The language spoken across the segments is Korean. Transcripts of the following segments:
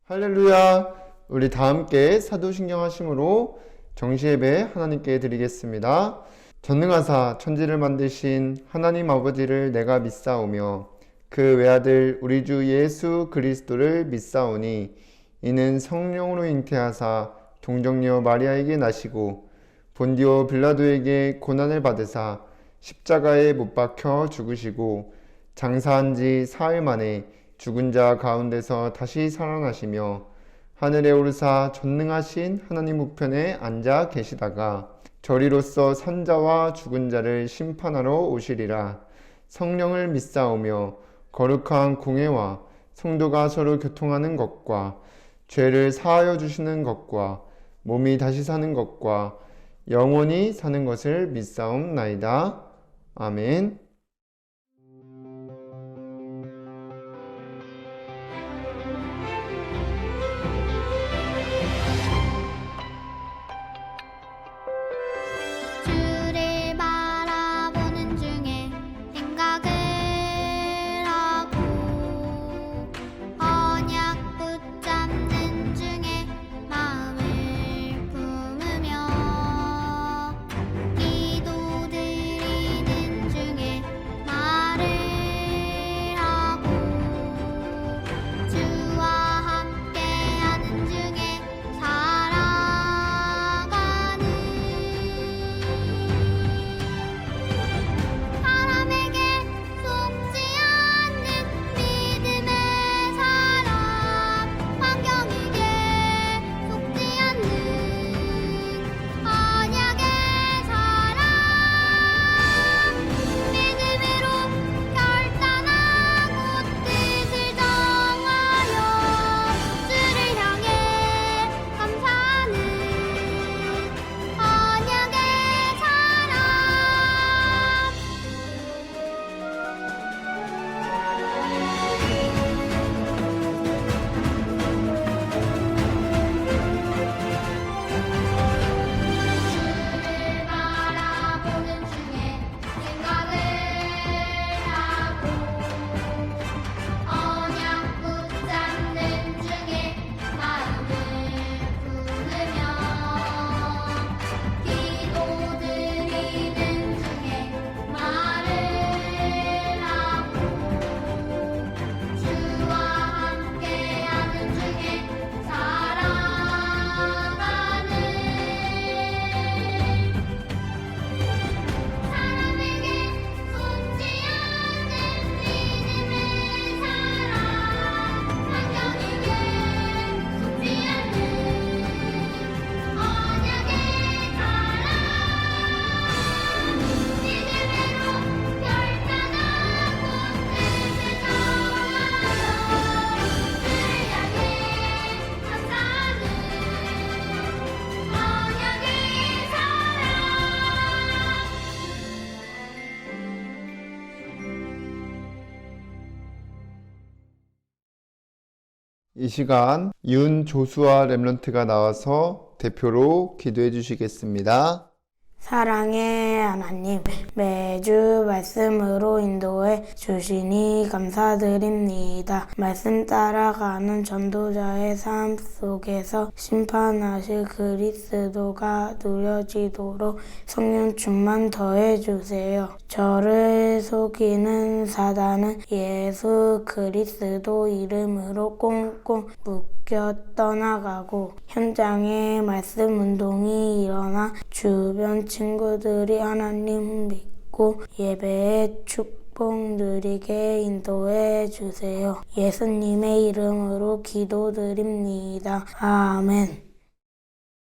할렐루야. 우리 다 함께 사도신경 하심으로 정시예배 하나님께 드리겠습니다. 전능하사 천지를 만드신 하나님 아버지를 내가 믿사오며 그 외아들 우리 주 예수 그리스도를 믿사오니 이는 성령으로 잉태하사 동정녀 마리아에게 나시고 본디오 빌라도에게 고난을 받으사 십자가에 못 박혀 죽으시고 장사한 지 사흘 만에 죽은 자 가운데서 다시 살아나시며 하늘에 오르사 전능하신 하나님 우편에 앉아 계시다가 저리로서 산자와 죽은 자를 심판하러 오시리라. 성령을 믿사오며 거룩한 공회와 성도가 서로 교통하는 것과 죄를 사하여 주시는 것과 몸이 다시 사는 것과 영원히 사는 것을 믿사옵나이다. 아멘. 주를 바라보는 중에 생각을 하고 언약 붙잡는 중에 마음을 품으며 기도드리는 중에 말을 하고 주와 함께하는 중에 살아가는 사람에게 속지 않는 믿음의 사람, 환경에게 속지 않는 언약의 사람, 믿음으로 결단하고 뜻을 정하여 주를 향해 감사하는 언약의 사람. 주를 바라보는 중에 생각을 하고 언약 붙잡는 중에 마음을 품으며 기도드리는 중에 말을 하고 주와 함께하는 중에 살아가는 사람에게 속지 않는 믿음의 사람, 환경에게 속지 않는 언약의 사람, 믿음으로 결단하고 뜻을 정하여 주를 향해 감사하는 언약의 사람. 이 시간 윤조수아 렘넌트가 나와서 대표로 기도해 주시겠습니다. 사랑의 하나님, 매주 말씀으로 인도해 주시니 감사드립니다. 말씀 따라가는 전도자의 삶 속에서 심판하실 그리스도가 누려지도록 성령 충만 더해 주세요. 저를 속이는 사단은 예수 그리스도 이름으로 꽁꽁 묶여 떠나가고 현장에 말씀 운동이 일어나 주변 친구들이 하나님 믿고 예배에 축복 누리게 인도해 주세요. 예수님의 이름으로 기도드립니다. 아멘.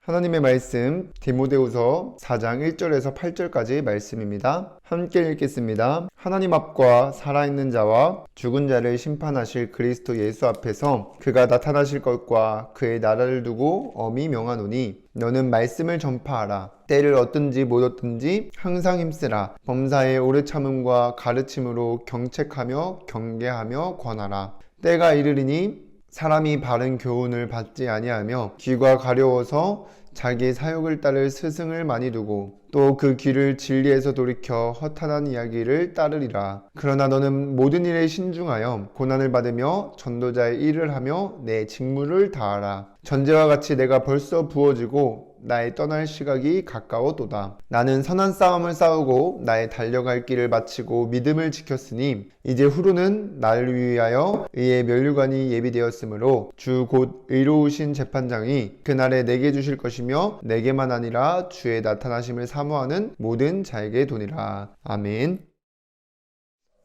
하나님의 말씀 디모데후서 4장 1절에서 8절까지 말씀입니다. 함께 읽겠습니다. 하나님 앞과 살아있는 자와 죽은 자를 심판하실 그리스도 예수 앞에서 그가 나타나실 것과 그의 나라를 두고 엄히 명하노니 너는 말씀을 전파하라. 때를 얻든지 못 얻든지 항상 힘쓰라. 범사의 오래 참음과 가르침으로 경책하며 경계하며 권하라. 때가 이르리니 사람이 바른 교훈을 받지 아니하며 귀가 가려워서 자기 사욕을 따를 스승을 많이 두고 또 그 귀를 진리에서 돌이켜 허탄한 이야기를 따르리라. 그러나 너는 모든 일에 신중하여 고난을 받으며 전도자의 일을 하며 내 직무를 다하라. 전제와 같이 내가 벌써 부어지고 나의 떠날 시각이 가까웠도다. 나는 선한 싸움을 싸우고 나의 달려갈 길을 마치고 믿음을 지켰으니 이제 후로는 나를 위하여 의의 면류관이 예비되었으므로 주 곧 의로우신 재판장이 그날에 내게 주실 것이며 내게만 아니라 주의 나타나심을 사모하는 모든 자에게 도니라. 아멘.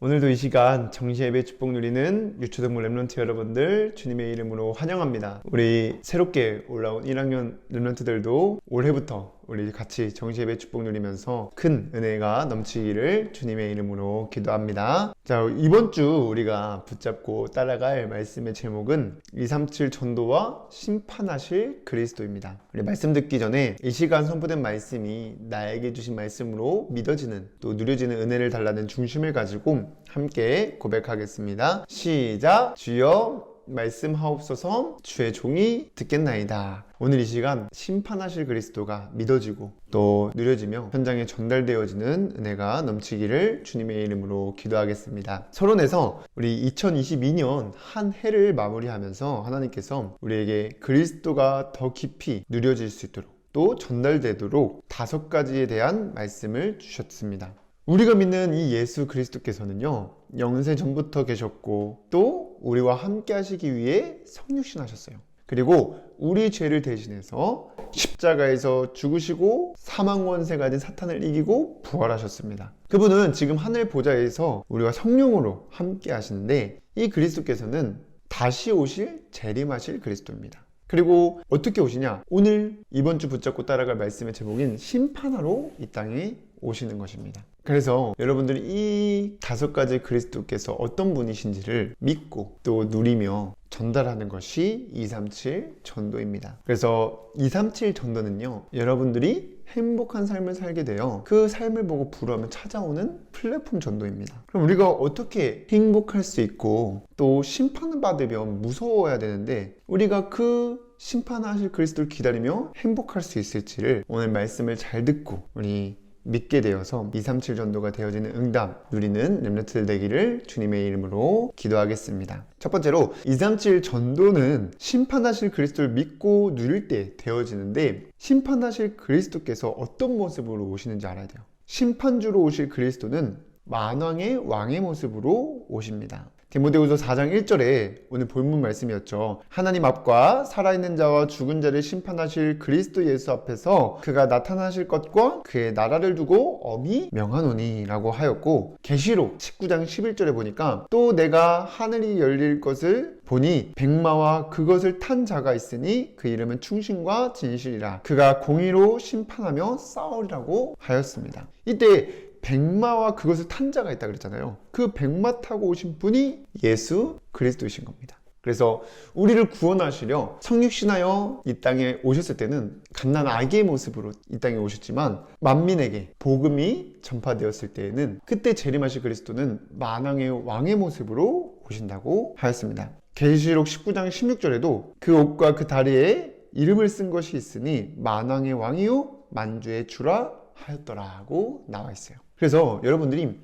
오늘도 이 시간 정시예배 축복 누리는 유초동물 렘넌트 여러분들 주님의 이름으로 환영합니다. 우리 새롭게 올라온 1학년 렘넌트들도 올해부터 우리 같이 정시예배 축복 누리면서 큰 은혜가 넘치기를 주님의 이름으로 기도합니다. 자, 이번 주 우리가 붙잡고 따라갈 말씀의 제목은 237 전도와 심판하실 그리스도입니다. 우리 말씀 듣기 전에 이 시간 선포된 말씀이 나에게 주신 말씀으로 믿어지는 또 누려지는 은혜를 달라는 중심을 가지고 함께 고백하겠습니다. 시작! 주여 말씀하옵소서. 주의 종이 듣겠나이다. 오늘 이 시간 심판하실 그리스도가 믿어지고 또 누려지며 현장에 전달되어지는 은혜가 넘치기를 주님의 이름으로 기도하겠습니다. 서론에서 우리 2022년 한 해를 마무리하면서 하나님께서 우리에게 그리스도가 더 깊이 누려질 수 있도록 또 전달되도록 5가지에 대한 말씀을 주셨습니다. 우리가 믿는 이 예수 그리스도께서는요, 영세 전부터 계셨고 또 우리와 함께 하시기 위해 성육신하셨어요. 그리고 우리 죄를 대신해서 십자가에서 죽으시고 사망 권세가 된 사탄을 이기고 부활하셨습니다. 그분은 지금 하늘 보좌에서 우리와 성령으로 함께 하시는데 이 그리스도께서는 다시 오실 재림하실 그리스도입니다. 그리고 어떻게 오시냐? 오늘 이번 주 붙잡고 따라갈 말씀의 제목인 심판하러 이 땅에 오시는 것입니다. 그래서 여러분들이 이 5가지 그리스도께서 어떤 분이신지를 믿고 또 누리며 전달하는 것이 237 전도입니다. 그래서 237 전도는요, 여러분들이 행복한 삶을 살게 되어 그 삶을 보고 부러우면 찾아오는 플랫폼 전도입니다. 그럼 우리가 어떻게 행복할 수 있고 또 심판을 받으면 무서워야 되는데 우리가 그 심판하실 그리스도를 기다리며 행복할 수 있을지를 오늘 말씀을 잘 듣고 우리 믿게 되어서 237 전도가 되어지는 응답 누리는 렘넌트들 되기를 주님의 이름으로 기도하겠습니다. 첫 번째로 237 전도는 심판하실 그리스도를 믿고 누릴 때 되어지는데 심판하실 그리스도께서 어떤 모습으로 오시는지 알아야 돼요. 심판주로 오실 그리스도는 만왕의 왕의 모습으로 오십니다. 디모데후서 4장 1절에 오늘 본문 말씀이었죠. 하나님 앞과 살아있는 자와 죽은 자를 심판하실 그리스도 예수 앞에서 그가 나타나실 것과 그의 나라를 두고 엄히 명하노니 라고 하였고, 계시록 19장 11절에 보니까 또 내가 하늘이 열릴 것을 보니 백마와 그것을 탄 자가 있으니 그 이름은 충신과 진실이라. 그가 공의로 심판하며 싸우리라고 하였습니다. 이때 백마와 그것을 탄 자가 있다 그랬잖아요. 그 백마 타고 오신 분이 예수 그리스도이신 겁니다. 그래서 우리를 구원하시려 성육신하여 이 땅에 오셨을 때는 갓난 아기의 모습으로 이 땅에 오셨지만 만민에게 복음이 전파되었을 때에는 그때 재림하실 그리스도는 만왕의 왕의 모습으로 오신다고 하였습니다. 계시록 19장 16절에도 그 옷과 그 다리에 이름을 쓴 것이 있으니 만왕의 왕이요 만주의 주라 하였더라고 나와 있어요. 그래서 여러분들이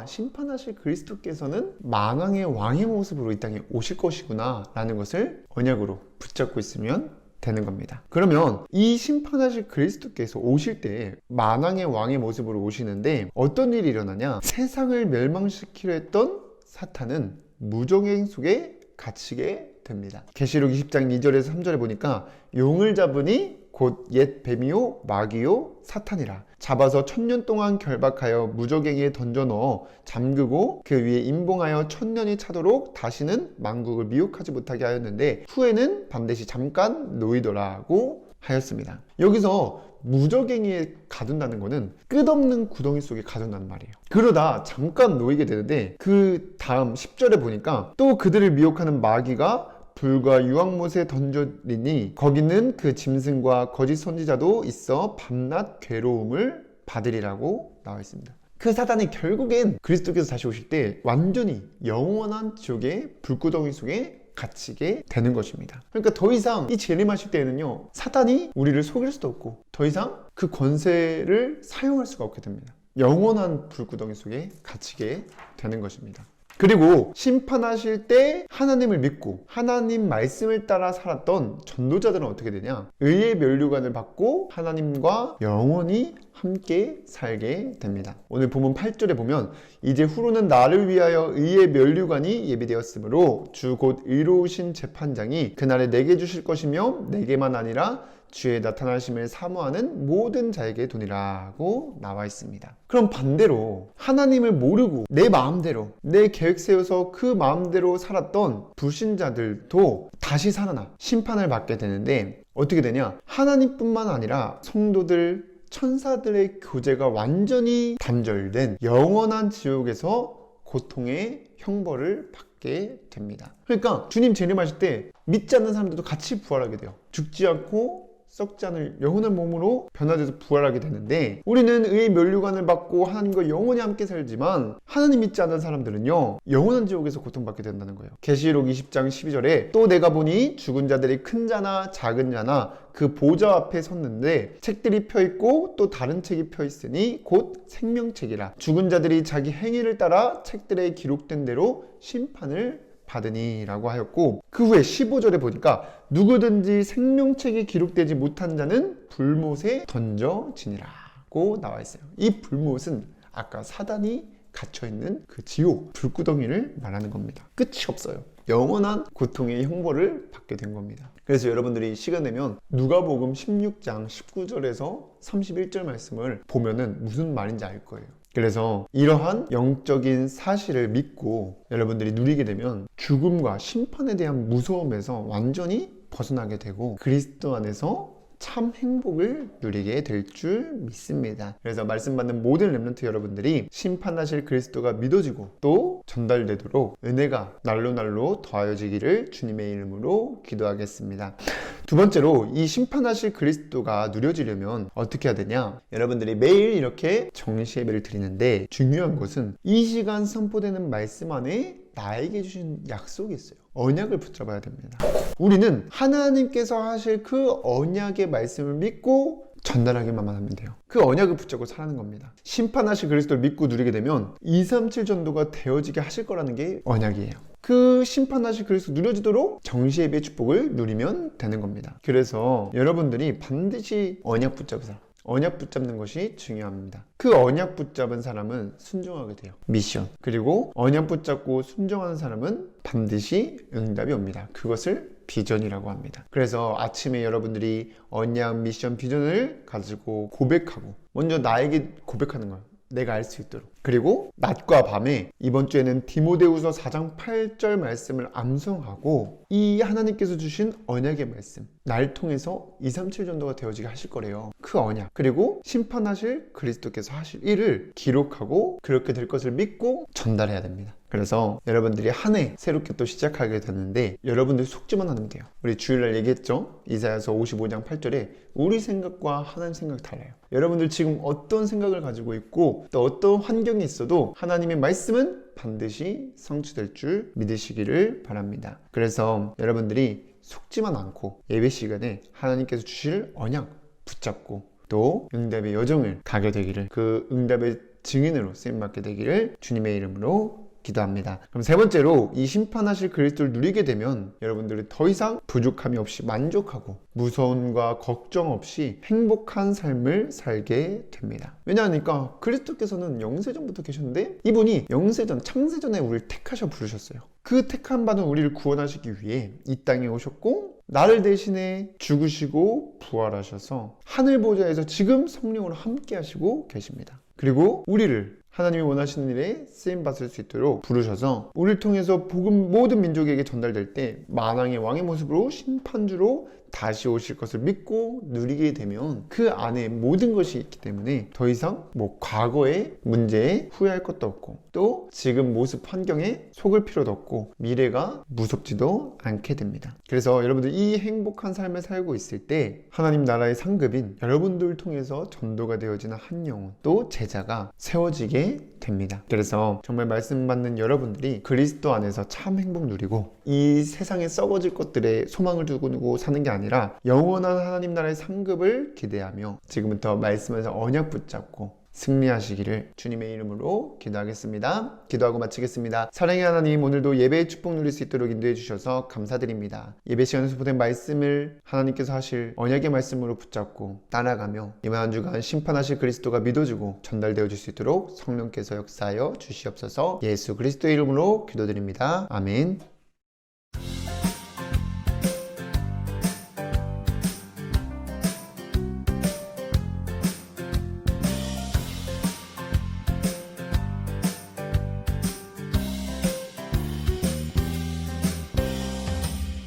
심판하실 그리스도께서는 만왕의 왕의 모습으로 이 땅에 오실 것이구나 라는 것을 언약으로 붙잡고 있으면 되는 겁니다. 그러면 이 심판하실 그리스도께서 오실 때 만왕의 왕의 모습으로 오시는데 어떤 일이 일어나냐? 세상을 멸망시키려 했던 사탄은 무정행 속에 갇히게 됩니다. 계시록 20장 2절에서 3절에 보니까 용을 잡으니 곧 옛 뱀이요 마귀요 사탄이라. 잡아서 1000년 동안 결박하여 무저갱이에 던져 넣어 잠그고 그 위에 임봉하여 1000년이 차도록 다시는 만국을 미혹하지 못하게 하였는데 후에는 반드시 잠깐 놓이더라고 하였습니다. 여기서 무저갱이에 가둔다는 것은 끝없는 구덩이 속에 가둔다는 말이에요. 그러다 잠깐 놓이게 되는데 그 다음 10절에 보니까 또 그들을 미혹하는 마귀가 불과 유황못에 던져리니 거기는 그 짐승과 거짓 선지자도 있어 밤낮 괴로움을 받으리라고 나와 있습니다. 그 사단이 결국엔 그리스도께서 다시 오실 때 완전히 영원한 지옥의 불구덩이 속에 갇히게 되는 것입니다. 그러니까 더 이상 이 재림하실 때에는요, 사단이 우리를 속일 수도 없고 더 이상 그 권세를 사용할 수가 없게 됩니다. 영원한 불구덩이 속에 갇히게 되는 것입니다. 그리고 심판하실 때 하나님을 믿고 하나님 말씀을 따라 살았던 전도자들은 어떻게 되냐? 의의 면류관을 받고 하나님과 영원히 함께 살게 됩니다. 오늘 본문 8절에 보면 이제 후로는 나를 위하여 의의 면류관이 예비되었으므로 주 곧 의로우신 재판장이 그날에 내게 주실 것이며 내게만 아니라 주의 나타나심을 사모하는 모든 자에게 도니라고 나와 있습니다. 그럼 반대로 하나님을 모르고 내 마음대로 내 계획 세워서 그 마음대로 살았던 불신자들도 다시 살아나 심판을 받게 되는데 어떻게 되냐? 하나님뿐만 아니라 성도들, 천사들의 교제가 완전히 단절된 영원한 지옥에서 고통의 형벌을 받게 됩니다. 그러니까 주님 재림하실 때 믿지 않는 사람들도 같이 부활하게 돼요. 죽지 않고 썩지 않을 영원한 몸으로 변화돼서 부활하게 되는데, 우리는 의의 면류관을 받고 하나님과 영원히 함께 살지만 하나님 믿지 않는 사람들은요, 영원한 지옥에서 고통받게 된다는 거예요. 계시록 20장 12절에 또 내가 보니 죽은 자들이 큰 자나 작은 자나 그 보좌 앞에 섰는데 책들이 펴있고 또 다른 책이 펴있으니 곧 생명책이라. 죽은 자들이 자기 행위를 따라 책들에 기록된 대로 심판을 받으니 라고 하였고, 그 후에 15절에 보니까 누구든지 생명책이 기록되지 못한 자는 불못에 던져지니라고 나와 있어요. 이 불못은 아까 사단이 갇혀있는 그 지옥, 불구덩이를 말하는 겁니다. 끝이 없어요. 영원한 고통의 형벌을 받게 된 겁니다. 그래서 여러분들이 시간 내면 누가복음 16장 19절에서 31절 말씀을 보면은 무슨 말인지 알 거예요. 그래서 이러한 영적인 사실을 믿고 여러분들이 누리게 되면 죽음과 심판에 대한 무서움에서 완전히 벗어나게 되고 그리스도 안에서 참 행복을 누리게 될 줄 믿습니다. 그래서 말씀 받는 모든 렘넌트 여러분들이 심판하실 그리스도가 믿어지고 또 전달되도록 은혜가 날로 더하여지기를 주님의 이름으로 기도하겠습니다. 두 번째로 이 심판하실 그리스도가 누려지려면 어떻게 해야 되냐? 여러분들이 매일 이렇게 정시 예배를 드리는데 중요한 것은 이 시간 선포되는 말씀 안에 나에게 주신 약속이 있어요. 언약을 붙잡아야 됩니다. 우리는 하나님께서 하실 그 언약의 말씀을 믿고 전달하기만 하면 돼요. 그 언약을 붙잡고 살아가는 겁니다. 심판하실 그리스도를 믿고 누리게 되면 237 전도가 되어지게 하실 거라는 게 언약이에요. 그 심판하실 그리스도 누려지도록 정시예배의 축복을 누리면 되는 겁니다. 그래서 여러분들이 반드시 언약 붙잡으세요. 언약 붙잡는 것이 중요합니다. 그 언약 붙잡은 사람은 순종하게 돼요. 미션. 그리고 언약 붙잡고 순종하는 사람은 반드시 응답이 옵니다. 그것을 비전이라고 합니다. 그래서 아침에 여러분들이 언약, 미션, 비전을 가지고 고백하고 먼저 나에게 고백하는 거예요. 내가 알 수 있도록. 그리고 낮과 밤에 이번 주에는 디모데후서 4장 8절 말씀을 암송하고 이 하나님께서 주신 언약의 말씀 날 통해서 237 전도가 되어지게 하실 거래요. 그 언약 그리고 심판하실 그리스도께서 하실 일을 기록하고 그렇게 될 것을 믿고 전달해야 됩니다. 그래서 여러분들이 한 해 새롭게 또 시작하게 되는데 여러분들 속지만 하면 돼요. 우리 주일날 얘기했죠? 이사야서 55장 8절에 우리 생각과 하나님 생각 달라요. 여러분들 지금 어떤 생각을 가지고 있고 또 어떤 환경이 있어도 하나님의 말씀은 반드시 성취될 줄 믿으시기를 바랍니다. 그래서 여러분들이 속지만 않고 예배 시간에 하나님께서 주실 언약 붙잡고 또 응답의 여정을 가게 되기를, 그 응답의 증인으로 쓰임받게 되기를 주님의 이름으로 기도합니다. 그럼 세 번째로 이 심판하실 그리스도를 누리게 되면 여러분들은 더 이상 부족함이 없이 만족하고 무서움과 걱정 없이 행복한 삶을 살게 됩니다. 왜냐하니까 그리스도께서는 영세전부터 계셨는데 이분이 영세전, 창세전에 우리를 택하셔 부르셨어요. 그 택한 받은 우리를 구원하시기 위해 이 땅에 오셨고 나를 대신해 죽으시고 부활하셔서 하늘 보좌에서 지금 성령으로 함께 하시고 계십니다. 그리고 우리를 하나님이 원하시는 일에 쓰임받을 수 있도록 부르셔서 우리를 통해서 복음 모든 민족에게 전달될 때 만왕의 왕의 모습으로 심판주로 다시 오실 것을 믿고 누리게 되면 그 안에 모든 것이 있기 때문에 더 이상 과거의 문제에 후회할 것도 없고 또 지금 모습 환경에 속을 필요도 없고 미래가 무섭지도 않게 됩니다. 그래서 여러분들 이 행복한 삶을 살고 있을 때 하나님 나라의 상급인 여러분들 통해서 전도가 되어지는 한 영혼 또 제자가 세워지게 됩니다. 그래서 정말 말씀 받는 여러분들이 그리스도 안에서 참 행복 누리고 이 세상에 썩어질 것들에 소망을 두고 사는 게 아니라 영원한 하나님 나라의 상급을 기대하며 지금부터 말씀에서 언약 붙잡고 승리하시기를 주님의 이름으로 기도하겠습니다. 기도하고 마치겠습니다. 사랑의 하나님, 오늘도 예배의 축복 누릴 수 있도록 인도해 주셔서 감사드립니다. 예배 시간에 선포된 말씀을 하나님께서 하실 언약의 말씀으로 붙잡고 따라가며 이번 한 주간 심판하실 그리스도가 믿어지고 전달되어 줄 수 있도록 성령께서 역사하여 주시옵소서. 예수 그리스도의 이름으로 기도드립니다. 아멘.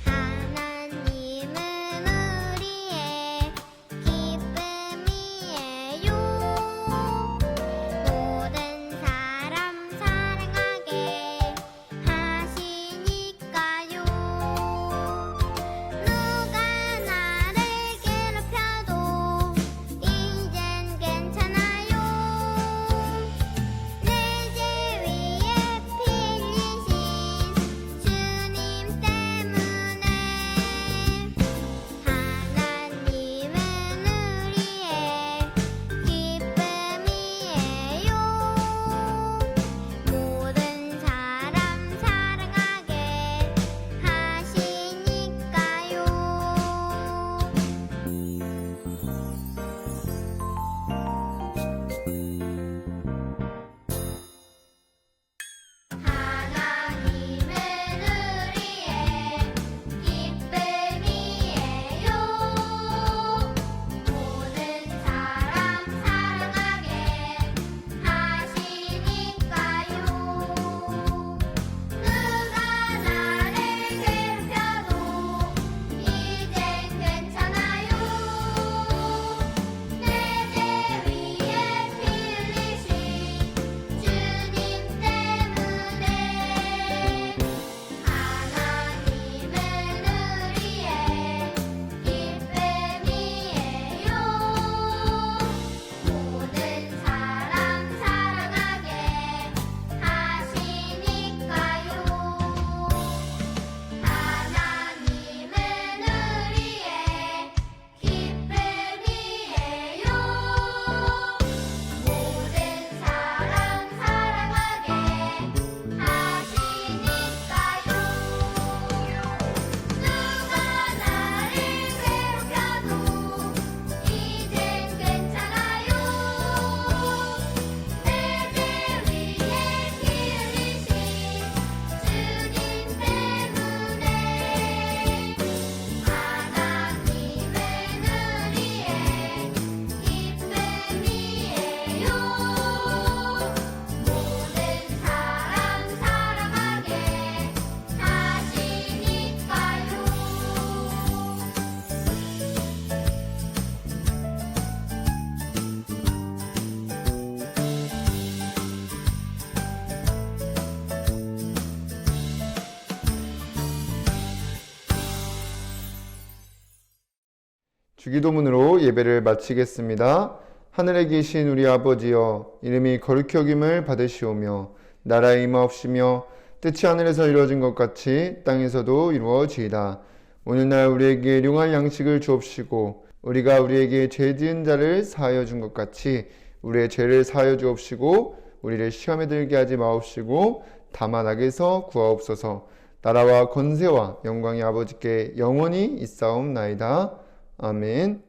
하나님은 우리의 기쁨이에요. 모든 사람 사랑하게 하시니까요. 누가 나를 괴롭혀도 이젠 괜찮아요. 내 죄 위에 필리신 주님 때문에 하나님은 우리의 기쁨이에요. 모든 사람 사랑하게 하시니까요. 주기도문으로 예배를 마치겠습니다. 하늘에 계신 우리 아버지여, 이름이 거룩히 여김을 받으시오며 나라의 임하옵시며 뜻이 하늘에서 이루어진 것 같이 땅에서도 이루어지이다. 오늘날 우리에게 일용할 양식을 주옵시고 우리가 우리에게 죄 지은 자를 사하여 준 것 같이 우리의 죄를 사하여 주옵시고 우리를 시험에 들게 하지 마옵시고 다만 악에서 구하옵소서. 나라와 권세와 영광이 아버지께 영원히 있사옵나이다. 아멘.